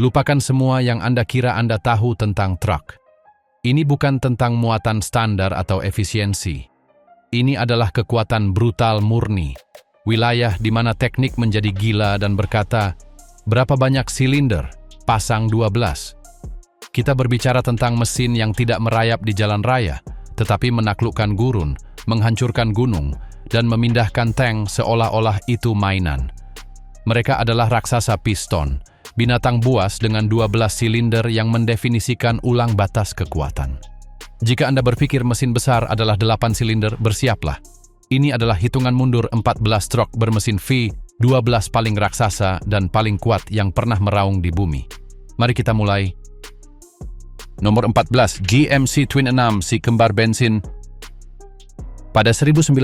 Lupakan semua yang Anda kira Anda tahu tentang truk. Ini bukan tentang muatan standar atau efisiensi. Ini adalah kekuatan brutal murni. Wilayah di mana teknik menjadi gila dan berkata, berapa banyak silinder? Pasang 12. Kita berbicara tentang mesin yang tidak merayap di jalan raya, tetapi menaklukkan gurun, menghancurkan gunung, dan memindahkan tank seolah-olah itu mainan. Mereka adalah raksasa piston, binatang buas dengan 12 silinder yang mendefinisikan ulang batas kekuatan. Jika Anda berpikir mesin besar adalah 8 silinder, bersiaplah. Ini adalah hitungan mundur 14 truk bermesin V12 paling raksasa dan paling kuat yang pernah meraung di bumi. Mari kita mulai. Nomor 14, GMC Twin 6 si kembar bensin. Pada 1960,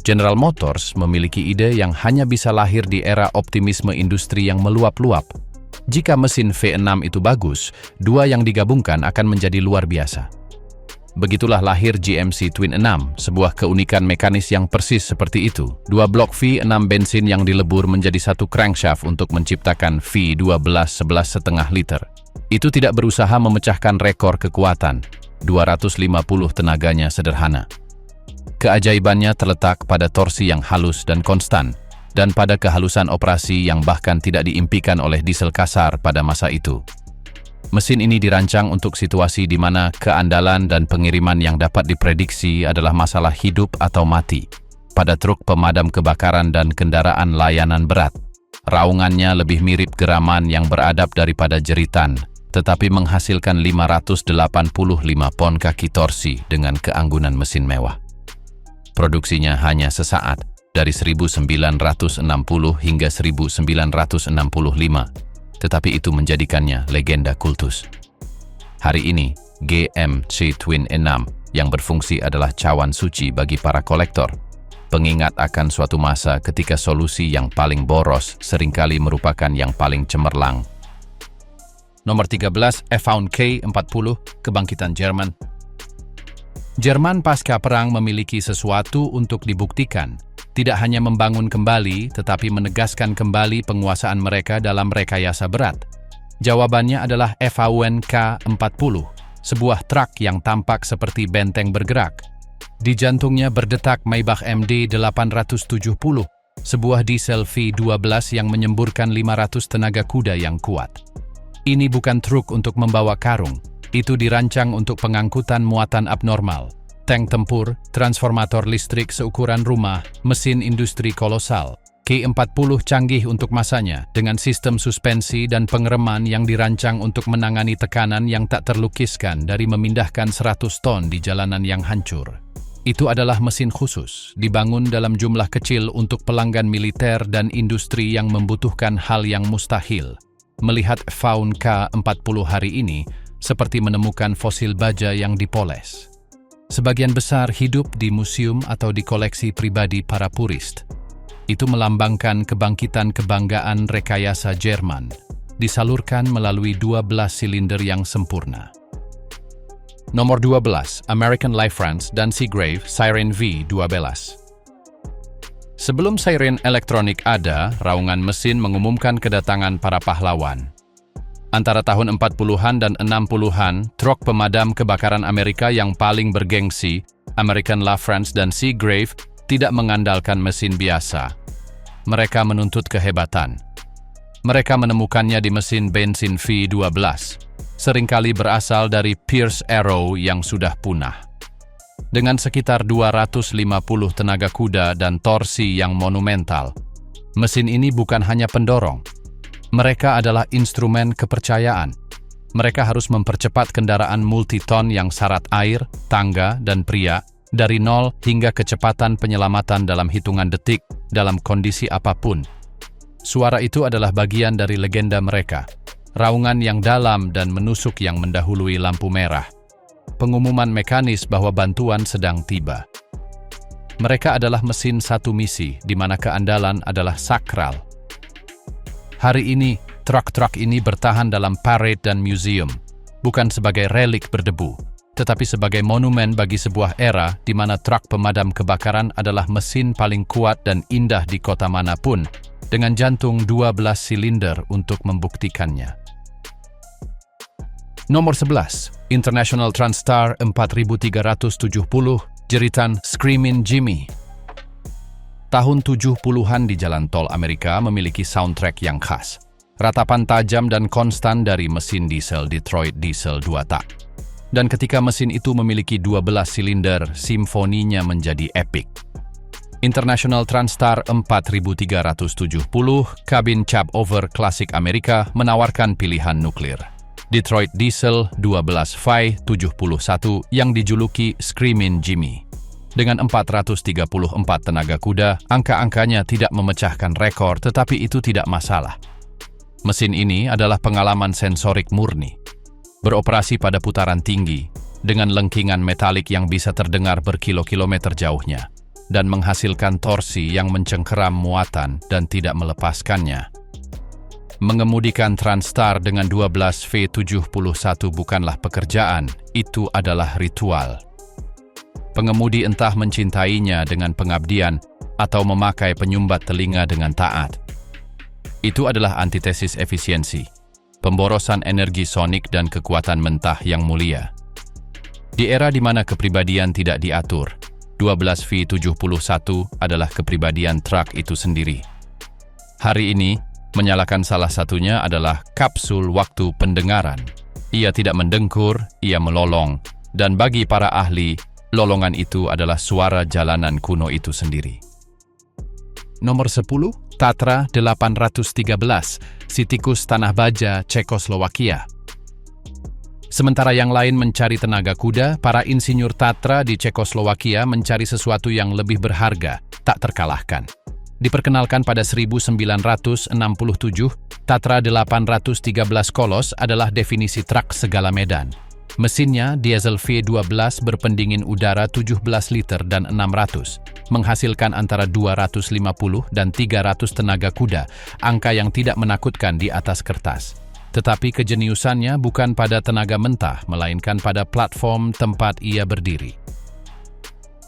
General Motors memiliki ide yang hanya bisa lahir di era optimisme industri yang meluap-luap. Jika mesin V6 itu bagus, dua yang digabungkan akan menjadi luar biasa. Begitulah lahir GMC Twin 6, sebuah keunikan mekanis yang persis seperti itu. Dua blok V6 bensin yang dilebur menjadi satu crankshaft untuk menciptakan V12 11,5 liter. Itu tidak berusaha memecahkan rekor kekuatan. 250 tenaganya sederhana. Keajaibannya terletak pada torsi yang halus dan konstan, dan pada kehalusan operasi yang bahkan tidak diimpikan oleh diesel kasar pada masa itu. Mesin ini dirancang untuk situasi di mana keandalan dan pengiriman yang dapat diprediksi adalah masalah hidup atau mati. Pada truk pemadam kebakaran dan kendaraan layanan berat, raungannya lebih mirip geraman yang beradab daripada jeritan, tetapi menghasilkan 585 pon kaki torsi dengan keanggunan mesin mewah. Produksinya hanya sesaat, dari 1960 hingga 1965, tetapi itu menjadikannya legenda kultus. Hari ini, GMC Twin 6 yang berfungsi adalah cawan suci bagi para kolektor, pengingat akan suatu masa ketika solusi yang paling boros seringkali merupakan yang paling cemerlang. Nomor 13, F-Found K40, kebangkitan Jerman. Jerman pasca perang memiliki sesuatu untuk dibuktikan, tidak hanya membangun kembali, tetapi menegaskan kembali penguasaan mereka dalam rekayasa berat. Jawabannya adalah F-Found K40, sebuah truk yang tampak seperti benteng bergerak. Di jantungnya berdetak Maybach MD 870, sebuah diesel V12 yang menyemburkan 500 tenaga kuda yang kuat. Ini bukan truk untuk membawa karung. Itu dirancang untuk pengangkutan muatan abnormal, tank tempur, transformator listrik seukuran rumah, mesin industri kolosal. K40 canggih untuk masanya, dengan sistem suspensi dan pengereman yang dirancang untuk menangani tekanan yang tak terlukiskan dari memindahkan 100 ton di jalanan yang hancur. Itu adalah mesin khusus, dibangun dalam jumlah kecil untuk pelanggan militer dan industri yang membutuhkan hal yang mustahil. Melihat F-Found K40 hari ini, seperti menemukan fosil baja yang dipoles. Sebagian besar hidup di museum atau di koleksi pribadi para purist. Itu melambangkan kebangkitan kebanggaan rekayasa Jerman, disalurkan melalui 12 silinder yang sempurna. Nomor 12, American LifeFrance dan Seagrave Siren V12. Sebelum siren elektronik ada, raungan mesin mengumumkan kedatangan para pahlawan. Antara tahun 40-an dan 60-an, truk pemadam kebakaran Amerika yang paling bergengsi, American LaFrance dan Seagrave, tidak mengandalkan mesin biasa. Mereka menuntut kehebatan. Mereka menemukannya di mesin bensin V12, seringkali berasal dari Pierce Arrow yang sudah punah. Dengan sekitar 250 tenaga kuda dan torsi yang monumental, mesin ini bukan hanya pendorong. Mereka adalah instrumen kepercayaan. Mereka harus mempercepat kendaraan multiton yang syarat air, tangga, dan pria dari 0 hingga kecepatan penyelamatan dalam hitungan detik dalam kondisi apapun. Suara itu adalah bagian dari legenda mereka. Raungan yang dalam dan menusuk yang mendahului lampu merah. Pengumuman mekanis bahwa bantuan sedang tiba. Mereka adalah mesin satu misi, di mana keandalan adalah sakral. Hari ini, truk-truk ini bertahan dalam parade dan museum, bukan sebagai relik berdebu, tetapi sebagai monumen bagi sebuah era di mana truk pemadam kebakaran adalah mesin paling kuat dan indah di kota manapun, dengan jantung 12 silinder untuk membuktikannya. Nomor 11, International TranStar 4370, jeritan Screamin' Jimmy. Tahun 70-an di jalan tol Amerika memiliki soundtrack yang khas. Ratapan tajam dan konstan dari mesin diesel Detroit Diesel 2 tak. Dan ketika mesin itu memiliki 12 silinder, simfoninya menjadi epik. International TranStar 4370, kabin chop-over klasik Amerika menawarkan pilihan nuklir. Detroit Diesel 12 Phi 71 yang dijuluki Screamin' Jimmy. Dengan 434 tenaga kuda, angka-angkanya tidak memecahkan rekor, tetapi itu tidak masalah. Mesin ini adalah pengalaman sensorik murni. Beroperasi pada putaran tinggi, dengan lengkingan metalik yang bisa terdengar berkilo-kilometer jauhnya, dan menghasilkan torsi yang mencengkeram muatan dan tidak melepaskannya. Mengemudikan TranStar dengan 12 V71 bukanlah pekerjaan, itu adalah ritual. Pengemudi entah mencintainya dengan pengabdian atau memakai penyumbat telinga dengan taat. Itu adalah antitesis efisiensi, pemborosan energi sonik dan kekuatan mentah yang mulia. Di era di mana kepribadian tidak diatur, 12 V71 adalah kepribadian truk itu sendiri. Hari ini, menyalakan salah satunya adalah kapsul waktu pendengaran. Ia tidak mendengkur, ia melolong, dan bagi para ahli, lolongan itu adalah suara jalanan kuno itu sendiri. Nomor 10, Tatra 813, si tikus tanah baja Cekoslowakia. Sementara yang lain mencari tenaga kuda, para insinyur Tatra di Cekoslowakia mencari sesuatu yang lebih berharga, tak terkalahkan. Diperkenalkan pada 1967, Tatra 813 Kolos adalah definisi truk segala medan. Mesinnya diesel V12 berpendingin udara 17 liter dan 600, menghasilkan antara 250 dan 300 tenaga kuda, angka yang tidak menakutkan di atas kertas. Tetapi kejeniusannya bukan pada tenaga mentah, melainkan pada platform tempat ia berdiri.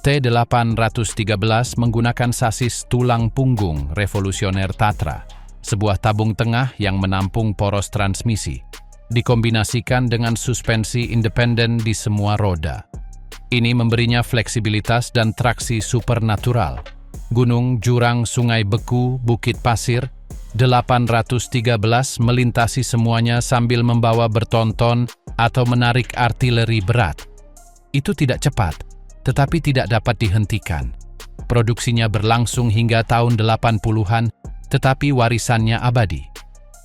T813 menggunakan sasis tulang punggung revolusioner Tatra, sebuah tabung tengah yang menampung poros transmisi, dikombinasikan dengan suspensi independen di semua roda. Ini memberinya fleksibilitas dan traksi supernatural. Gunung, jurang, sungai beku, bukit pasir, 813 melintasi semuanya sambil membawa bertonton atau menarik artileri berat. Itu tidak cepat, tetapi tidak dapat dihentikan. Produksinya berlangsung hingga tahun 80-an, tetapi warisannya abadi.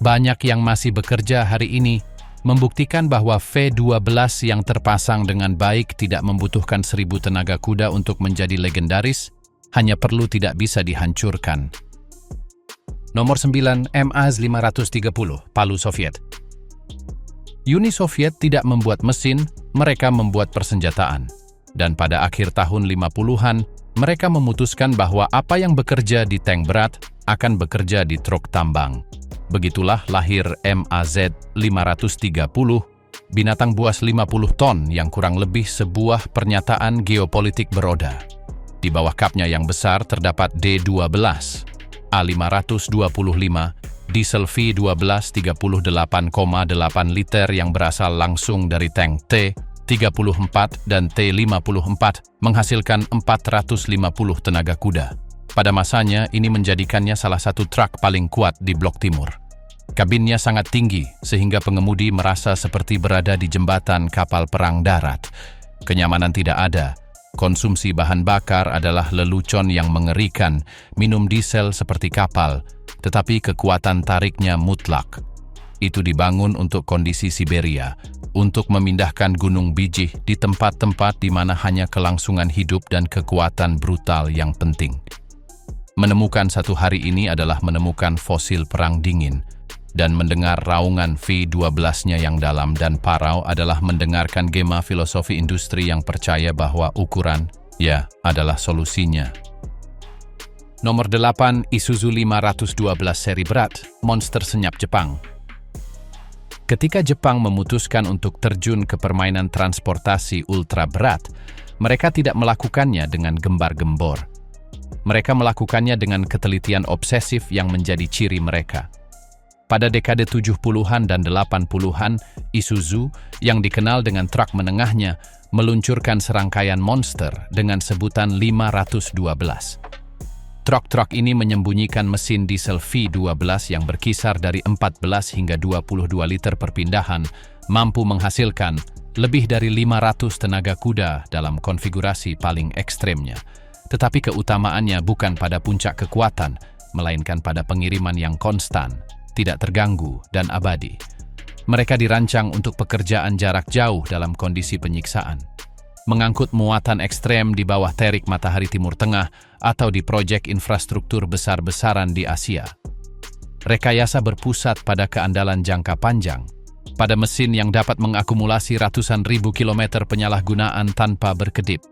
Banyak yang masih bekerja hari ini membuktikan bahwa V12 yang terpasang dengan baik tidak membutuhkan 1000 tenaga kuda untuk menjadi legendaris, hanya perlu tidak bisa dihancurkan. Nomor 9, MAZ-530, Palu Soviet. Uni Soviet tidak membuat mesin, mereka membuat persenjataan. Dan pada akhir tahun 50-an, mereka memutuskan bahwa apa yang bekerja di tank berat akan bekerja di truk tambang. Begitulah lahir MAZ-530, binatang buas 50 ton yang kurang lebih sebuah pernyataan geopolitik beroda. Di bawah kapnya yang besar terdapat D12, A525, diesel V12 38,8 liter yang berasal langsung dari tank T34 dan T54 menghasilkan 450 tenaga kuda. Pada masanya, ini menjadikannya salah satu truk paling kuat di Blok Timur. Kabinnya sangat tinggi, sehingga pengemudi merasa seperti berada di jembatan kapal perang darat. Kenyamanan tidak ada. Konsumsi bahan bakar adalah lelucon yang mengerikan, minum diesel seperti kapal, tetapi kekuatan tariknya mutlak. Itu dibangun untuk kondisi Siberia, untuk memindahkan gunung biji di tempat-tempat di mana hanya kelangsungan hidup dan kekuatan brutal yang penting. Menemukan satu hari ini adalah menemukan fosil perang dingin, dan mendengar raungan V12-nya yang dalam dan parau adalah mendengarkan gema filosofi industri yang percaya bahwa ukuran, ya, adalah solusinya. Nomor 8, Isuzu 512 seri berat, monster senyap Jepang. Ketika Jepang memutuskan untuk terjun ke permainan transportasi ultra berat, mereka tidak melakukannya dengan gembar-gembor. Mereka melakukannya dengan ketelitian obsesif yang menjadi ciri mereka. Pada dekade 70-an dan 80-an, Isuzu, yang dikenal dengan truk menengahnya, meluncurkan serangkaian monster dengan sebutan 512. Truk-truk ini menyembunyikan mesin diesel V12 yang berkisar dari 14 hingga 22 liter perpindahan, mampu menghasilkan lebih dari 500 tenaga kuda dalam konfigurasi paling ekstremnya. Tetapi keutamaannya bukan pada puncak kekuatan, melainkan pada pengiriman yang konstan, tidak terganggu, dan abadi. Mereka dirancang untuk pekerjaan jarak jauh dalam kondisi penyiksaan. Mengangkut muatan ekstrem di bawah terik matahari Timur Tengah atau di proyek infrastruktur besar-besaran di Asia. Rekayasa berpusat pada keandalan jangka panjang, pada mesin yang dapat mengakumulasi ratusan ribu kilometer penyalahgunaan tanpa berkedip.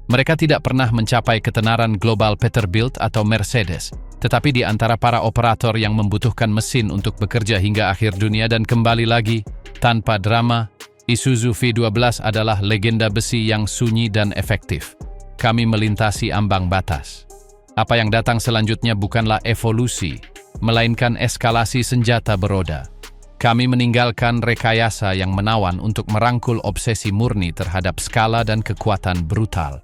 Mereka tidak pernah mencapai ketenaran global Peterbilt atau Mercedes, tetapi di antara para operator yang membutuhkan mesin untuk bekerja hingga akhir dunia dan kembali lagi, tanpa drama, Isuzu V12 adalah legenda besi yang sunyi dan efektif. Kami melintasi ambang batas. Apa yang datang selanjutnya bukanlah evolusi, melainkan eskalasi senjata beroda. Kami meninggalkan rekayasa yang menawan untuk merangkul obsesi murni terhadap skala dan kekuatan brutal.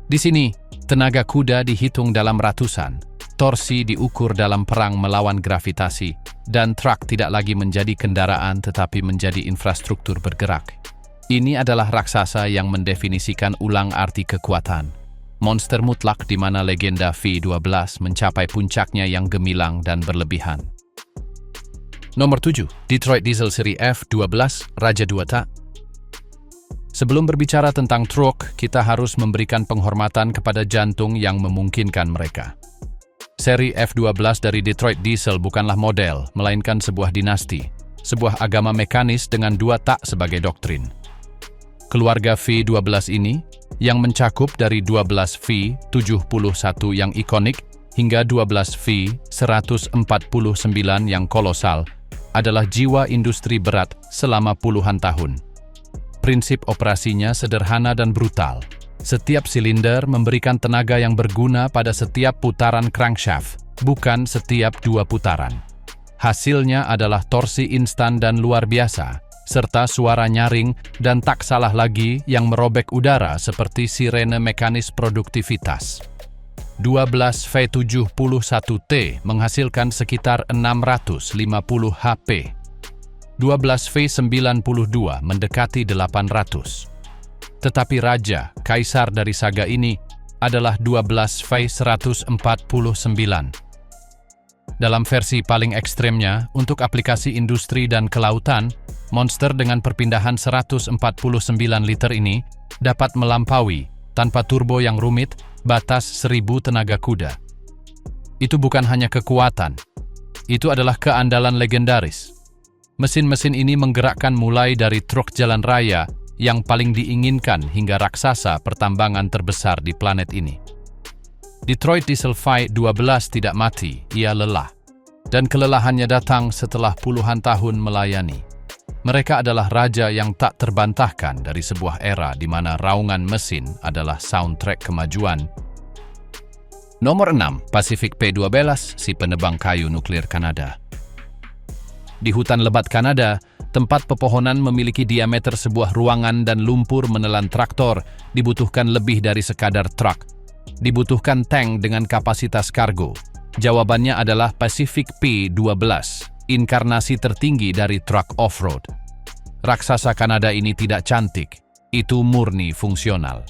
Di sini, tenaga kuda dihitung dalam ratusan, torsi diukur dalam perang melawan gravitasi, dan truk tidak lagi menjadi kendaraan tetapi menjadi infrastruktur bergerak. Ini adalah raksasa yang mendefinisikan ulang arti kekuatan. Monster mutlak di mana legenda V12 mencapai puncaknya yang gemilang dan berlebihan. Nomor 7. Detroit Diesel seri F12, Raja 2 Tak. Sebelum berbicara tentang truk, kita harus memberikan penghormatan kepada jantung yang memungkinkan mereka. Seri F12 dari Detroit Diesel bukanlah model, melainkan sebuah dinasti, sebuah agama mekanis dengan 2 tak sebagai doktrin. Keluarga V12 ini, yang mencakup dari 12 V71 yang ikonik hingga 12 V149 yang kolosal, adalah jiwa industri berat selama puluhan tahun. Prinsip operasinya sederhana dan brutal. Setiap silinder memberikan tenaga yang berguna pada setiap putaran crankshaft, bukan setiap 2 putaran. Hasilnya adalah torsi instan dan luar biasa, serta suara nyaring dan tak salah lagi yang merobek udara seperti sirene mekanis produktivitas. 12 V71T menghasilkan sekitar 650 HP. 12 V92 mendekati 800. Tetapi raja, kaisar dari saga ini, adalah 12 V149. Dalam versi paling ekstremnya, untuk aplikasi industri dan kelautan, monster dengan perpindahan 149 liter ini dapat melampaui, tanpa turbo yang rumit, batas 1000 tenaga kuda. Itu bukan hanya kekuatan, itu adalah keandalan legendaris. Mesin-mesin ini menggerakkan mulai dari truk jalan raya yang paling diinginkan hingga raksasa pertambangan terbesar di planet ini. Detroit Diesel V12 tidak mati, ia lelah. Dan kelelahannya datang setelah puluhan tahun melayani. Mereka adalah raja yang tak terbantahkan dari sebuah era di mana raungan mesin adalah soundtrack kemajuan. Nomor 6, Pacific P12, si penebang kayu nuklir Kanada. Di hutan lebat Kanada, tempat pepohonan memiliki diameter sebuah ruangan dan lumpur menelan traktor, dibutuhkan lebih dari sekadar truk. Dibutuhkan tank dengan kapasitas kargo. Jawabannya adalah Pacific P12, inkarnasi tertinggi dari truk off-road. Raksasa Kanada ini tidak cantik, itu murni fungsional.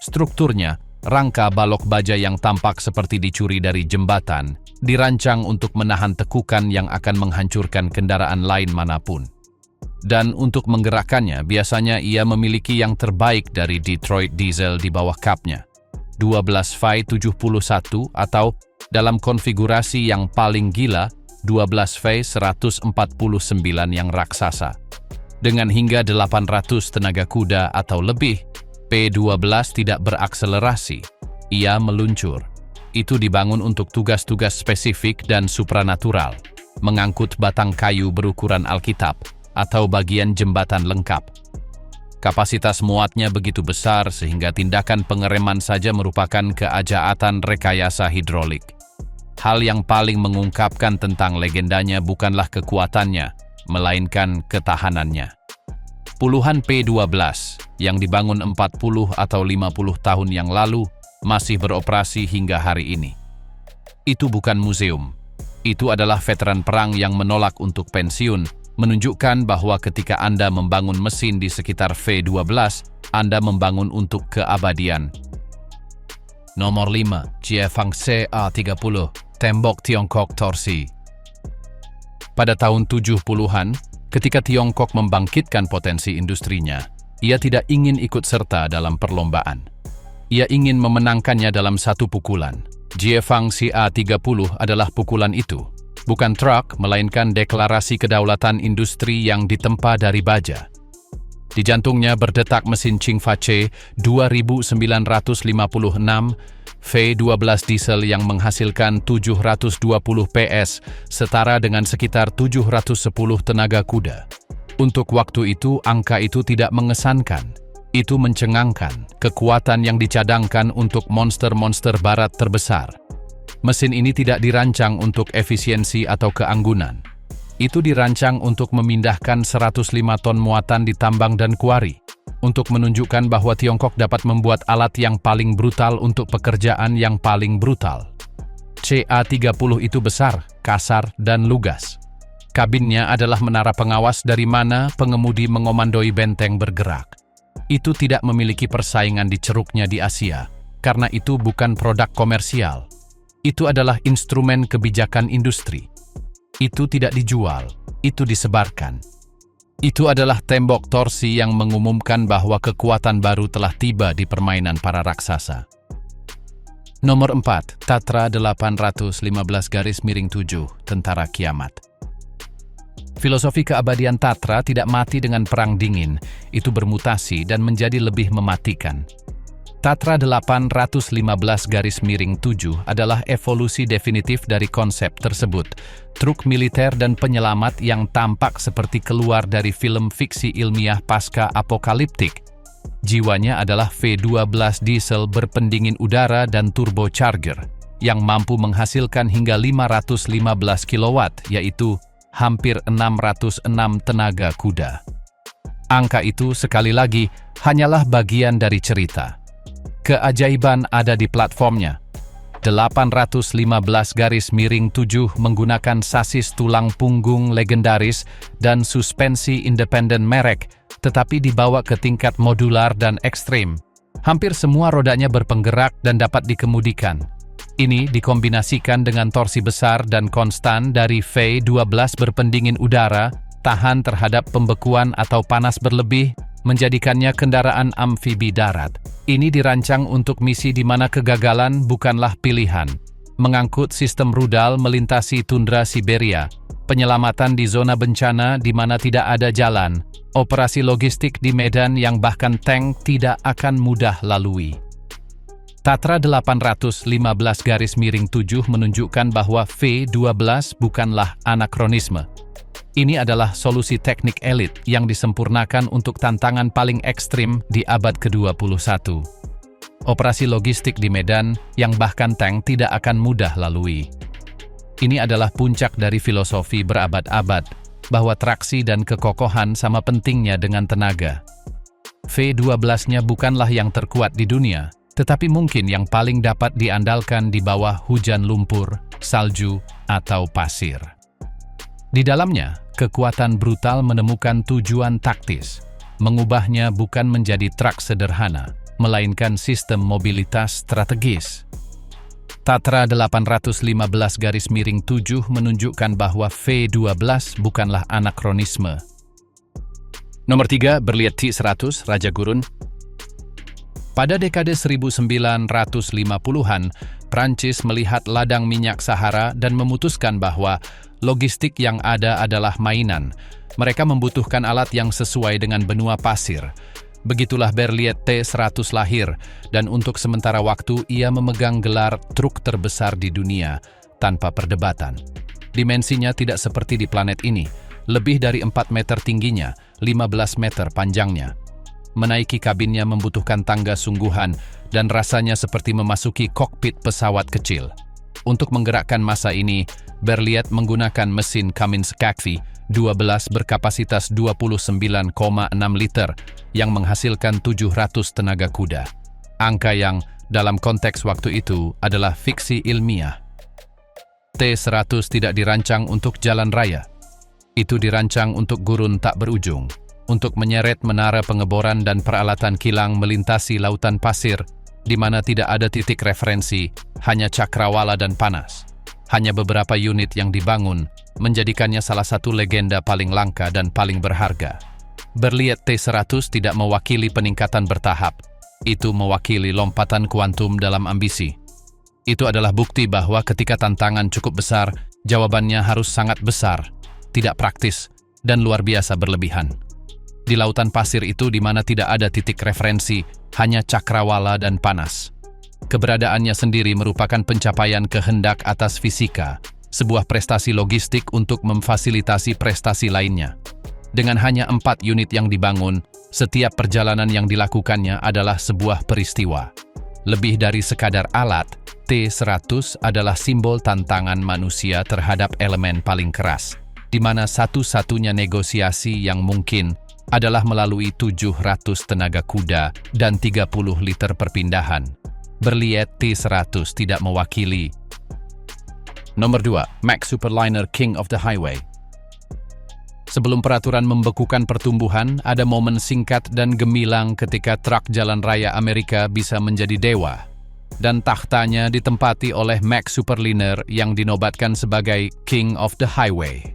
Strukturnya, rangka balok baja yang tampak seperti dicuri dari jembatan, dirancang untuk menahan tekukan yang akan menghancurkan kendaraan lain manapun. Dan untuk menggerakkannya, biasanya ia memiliki yang terbaik dari Detroit Diesel di bawah kapnya. 12 V71 atau dalam konfigurasi yang paling gila, 12 V149 yang raksasa. Dengan hingga 800 tenaga kuda atau lebih, P12 tidak berakselerasi, ia meluncur. Itu dibangun untuk tugas-tugas spesifik dan supranatural, mengangkut batang kayu berukuran Alkitab atau bagian jembatan lengkap. Kapasitas muatnya begitu besar sehingga tindakan pengereman saja merupakan keajaatan rekayasa hidrolik. Hal yang paling mengungkapkan tentang legendanya bukanlah kekuatannya, melainkan ketahanannya. Puluhan P-12 yang dibangun 40 atau 50 tahun yang lalu masih beroperasi hingga hari ini. Itu bukan museum. Itu adalah veteran perang yang menolak untuk pensiun, menunjukkan bahwa ketika Anda membangun mesin di sekitar V-12, Anda membangun untuk keabadian. Nomor 5. Jiefang CA-30, tembok Tiongkok torsi. Pada tahun 70-an, ketika Tiongkok membangkitkan potensi industrinya, ia tidak ingin ikut serta dalam perlombaan. Ia ingin memenangkannya dalam satu pukulan. Jiefang CA-30 adalah pukulan itu. Bukan truk, melainkan deklarasi kedaulatan industri yang ditempa dari baja. Di jantungnya berdetak mesin Qingfa-C 2956 V12 diesel yang menghasilkan 720 PS, setara dengan sekitar 710 tenaga kuda. Untuk waktu itu, angka itu tidak mengesankan. Itu mencengangkan, kekuatan yang dicadangkan untuk monster-monster barat terbesar. Mesin ini tidak dirancang untuk efisiensi atau keanggunan. Itu dirancang untuk memindahkan 105 ton muatan di tambang dan kuari, untuk menunjukkan bahwa Tiongkok dapat membuat alat yang paling brutal untuk pekerjaan yang paling brutal. CA-30 itu besar, kasar, dan lugas. Kabinnya adalah menara pengawas dari mana pengemudi mengomandoi benteng bergerak. Itu tidak memiliki persaingan di ceruknya di Asia, karena itu bukan produk komersial. Itu adalah instrumen kebijakan industri. Itu tidak dijual, itu disebarkan. Itu adalah tembok torsi yang mengumumkan bahwa kekuatan baru telah tiba di permainan para raksasa. Nomor 4. Tatra 815-7, Tentara Kiamat. Filosofi keabadian Tatra tidak mati dengan perang dingin, itu bermutasi dan menjadi lebih mematikan. Tatra 815-7 adalah evolusi definitif dari konsep tersebut. Truk militer dan penyelamat yang tampak seperti keluar dari film fiksi ilmiah pasca apokaliptik. Jiwanya adalah V12 diesel berpendingin udara dan turbocharger yang mampu menghasilkan hingga 515 kW, yaitu hampir 606 tenaga kuda. Angka itu sekali lagi hanyalah bagian dari cerita. Keajaiban ada di platformnya. 815-7 menggunakan sasis tulang punggung legendaris dan suspensi independen merek, tetapi dibawa ke tingkat modular dan ekstrim. Hampir semua rodanya berpenggerak dan dapat dikemudikan. Ini dikombinasikan dengan torsi besar dan konstan dari V12 berpendingin udara, tahan terhadap pembekuan atau panas berlebih, menjadikannya kendaraan amfibi darat. Ini dirancang untuk misi di mana kegagalan bukanlah pilihan. Mengangkut sistem rudal melintasi tundra Siberia, penyelamatan di zona bencana di mana tidak ada jalan, operasi logistik di medan yang bahkan tank tidak akan mudah lalui. Tatra 815-7 menunjukkan bahwa V12 bukanlah anakronisme. Ini adalah solusi teknik elit yang disempurnakan untuk tantangan paling ekstrim di abad ke-21. Operasi logistik di medan yang bahkan tank tidak akan mudah lalui. Ini adalah puncak dari filosofi berabad-abad, bahwa traksi dan kekokohan sama pentingnya dengan tenaga. V12-nya bukanlah yang terkuat di dunia, tetapi mungkin yang paling dapat diandalkan di bawah hujan lumpur, salju, atau pasir. Di dalamnya, kekuatan brutal menemukan tujuan taktis, mengubahnya bukan menjadi truk sederhana, melainkan sistem mobilitas strategis. Tatra 815-7 menunjukkan bahwa V12 bukanlah anakronisme. Nomor 3, Berliet T-100 Raja Gurun. Pada dekade 1950-an, Prancis melihat ladang minyak Sahara dan memutuskan bahwa logistik yang ada adalah mainan. Mereka membutuhkan alat yang sesuai dengan benua pasir. Begitulah Berliet T-100 lahir, dan untuk sementara waktu ia memegang gelar truk terbesar di dunia, tanpa perdebatan. Dimensinya tidak seperti di planet ini, lebih dari 4 meter tingginya, 15 meter panjangnya. Menaiki kabinnya membutuhkan tangga sungguhan dan rasanya seperti memasuki kokpit pesawat kecil. Untuk menggerakkan massa ini, Berliet menggunakan mesin Cummins Kavli 12 berkapasitas 29,6 liter yang menghasilkan 700 tenaga kuda. Angka yang dalam konteks waktu itu adalah fiksi ilmiah. T-100 tidak dirancang untuk jalan raya. Itu dirancang untuk gurun tak berujung, untuk menyeret menara pengeboran dan peralatan kilang melintasi lautan pasir, di mana tidak ada titik referensi, hanya cakrawala dan panas. Hanya beberapa unit yang dibangun, menjadikannya salah satu legenda paling langka dan paling berharga. Berliet T-100 tidak mewakili peningkatan bertahap, itu mewakili lompatan kuantum dalam ambisi. Itu adalah bukti bahwa ketika tantangan cukup besar, jawabannya harus sangat besar, tidak praktis, dan luar biasa berlebihan. Di lautan pasir itu di mana tidak ada titik referensi, hanya cakrawala dan panas. Keberadaannya sendiri merupakan pencapaian kehendak atas fisika, sebuah prestasi logistik untuk memfasilitasi prestasi lainnya. Dengan hanya 4 unit yang dibangun, setiap perjalanan yang dilakukannya adalah sebuah peristiwa. Lebih dari sekadar alat, T-100 adalah simbol tantangan manusia terhadap elemen paling keras, di mana satu-satunya negosiasi yang mungkin adalah melalui 700 tenaga kuda dan 30 liter perpindahan. Berliet T-100 tidak mewakili. Nomor 2, Max Superliner King of the Highway. Sebelum peraturan membekukan pertumbuhan, ada momen singkat dan gemilang ketika truk jalan raya Amerika bisa menjadi dewa. Dan tahtanya ditempati oleh Max Superliner yang dinobatkan sebagai King of the Highway.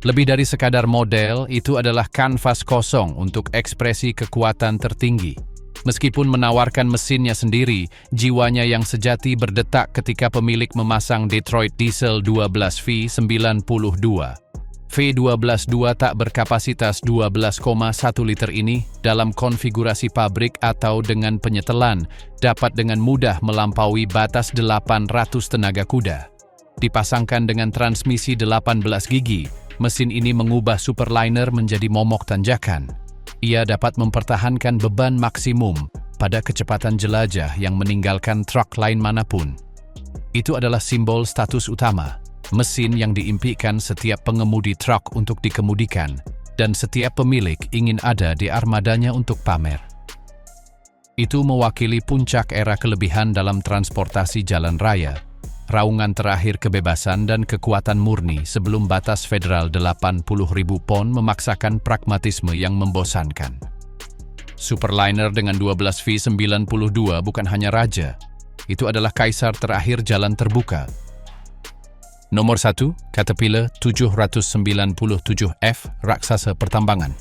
Lebih dari sekadar model, itu adalah kanvas kosong untuk ekspresi kekuatan tertinggi. Meskipun menawarkan mesinnya sendiri, jiwanya yang sejati berdetak ketika pemilik memasang Detroit Diesel 12V92. V12-2 tak berkapasitas 12,1 liter ini dalam konfigurasi pabrik atau dengan penyetelan dapat dengan mudah melampaui batas 800 tenaga kuda. Dipasangkan dengan transmisi 18 gigi, mesin ini mengubah Superliner menjadi momok tanjakan. Ia dapat mempertahankan beban maksimum pada kecepatan jelajah yang meninggalkan truk lain manapun. Itu adalah simbol status utama, mesin yang diimpikan setiap pengemudi truk untuk dikemudikan, dan setiap pemilik ingin ada di armadanya untuk pamer. Itu mewakili puncak era kelebihan dalam transportasi jalan raya, raungan terakhir kebebasan dan kekuatan murni sebelum batas federal 80.000 pon memaksakan pragmatisme yang membosankan. Superliner dengan 12V92 bukan hanya raja, itu adalah kaisar terakhir jalan terbuka. Nomor 1, Caterpillar 797F raksasa pertambangan.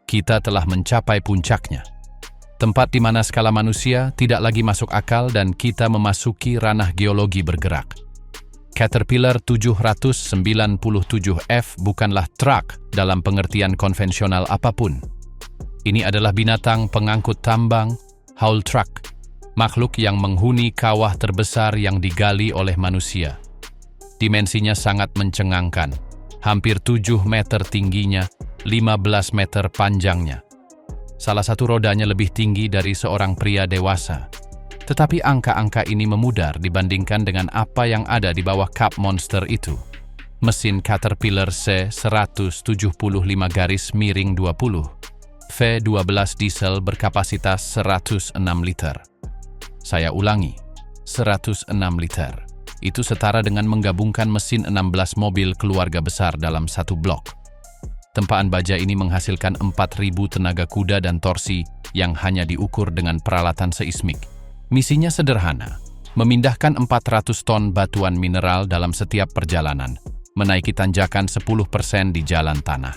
Kita telah mencapai puncaknya. Tempat di mana skala manusia tidak lagi masuk akal dan kita memasuki ranah geologi bergerak. Caterpillar 797F bukanlah truk dalam pengertian konvensional apapun. Ini adalah binatang pengangkut tambang, haul truck, makhluk yang menghuni kawah terbesar yang digali oleh manusia. Dimensinya sangat mencengangkan, hampir 7 meter tingginya, 15 meter panjangnya. Salah satu rodanya lebih tinggi dari seorang pria dewasa. Tetapi angka-angka ini memudar dibandingkan dengan apa yang ada di bawah Cup Monster itu. Mesin Caterpillar C175-20, V12 diesel berkapasitas 106 liter. Saya ulangi, 106 liter. Itu setara dengan menggabungkan mesin 16 mobil keluarga besar dalam satu blok. Tempaan baja ini menghasilkan 4.000 tenaga kuda dan torsi yang hanya diukur dengan peralatan seismik. Misinya sederhana, memindahkan 400 ton batuan mineral dalam setiap perjalanan, menaiki tanjakan 10% di jalan tanah.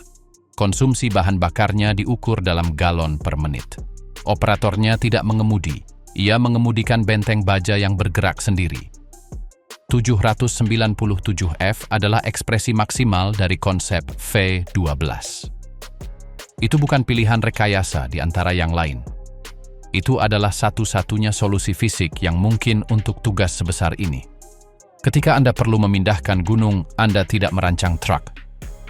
Konsumsi bahan bakarnya diukur dalam galon per menit. Operatornya tidak mengemudi, ia mengemudikan benteng baja yang bergerak sendiri. 797F adalah ekspresi maksimal dari konsep V12. Itu bukan pilihan rekayasa di antara yang lain. Itu adalah satu-satunya solusi fisik yang mungkin untuk tugas sebesar ini. Ketika Anda perlu memindahkan gunung, Anda tidak merancang truk.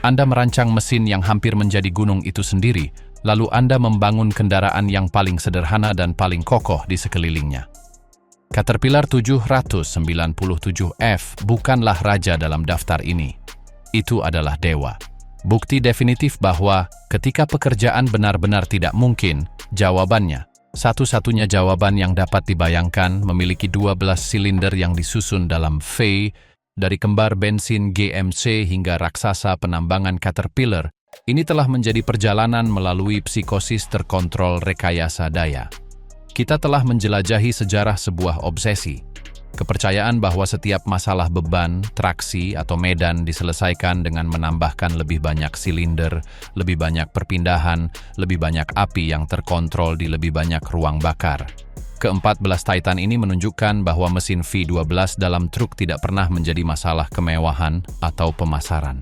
Anda merancang mesin yang hampir menjadi gunung itu sendiri, lalu Anda membangun kendaraan yang paling sederhana dan paling kokoh di sekelilingnya. Caterpillar 797F bukanlah raja dalam daftar ini. Itu adalah dewa. Bukti definitif bahwa ketika pekerjaan benar-benar tidak mungkin, jawabannya, satu-satunya jawaban yang dapat dibayangkan memiliki 12 silinder yang disusun dalam V, dari kembar bensin GMC hingga raksasa penambangan Caterpillar, ini telah menjadi perjalanan melalui psikosis terkontrol rekayasa daya. Kita telah menjelajahi sejarah sebuah obsesi, kepercayaan bahwa setiap masalah beban, traksi, atau medan diselesaikan dengan menambahkan lebih banyak silinder, lebih banyak perpindahan, lebih banyak api yang terkontrol di lebih banyak ruang bakar. Ke-14 Titan ini menunjukkan bahwa mesin V12 dalam truk tidak pernah menjadi masalah kemewahan atau pemasaran.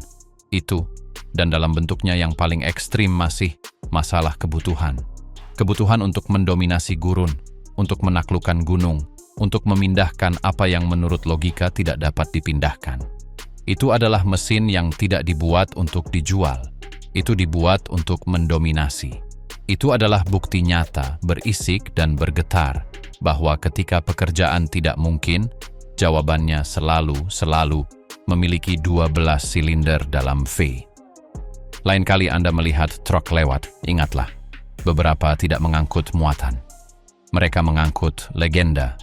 Itu, dan dalam bentuknya yang paling ekstrim masih, masalah kebutuhan. Kebutuhan untuk mendominasi gurun, untuk menaklukkan gunung, untuk memindahkan apa yang menurut logika tidak dapat dipindahkan. Itu adalah mesin yang tidak dibuat untuk dijual. Itu dibuat untuk mendominasi. Itu adalah bukti nyata, berisik dan bergetar, bahwa ketika pekerjaan tidak mungkin, jawabannya selalu memiliki 12 silinder dalam V. Lain kali Anda melihat truk lewat, ingatlah, beberapa tidak mengangkut muatan. Mereka mengangkut legenda.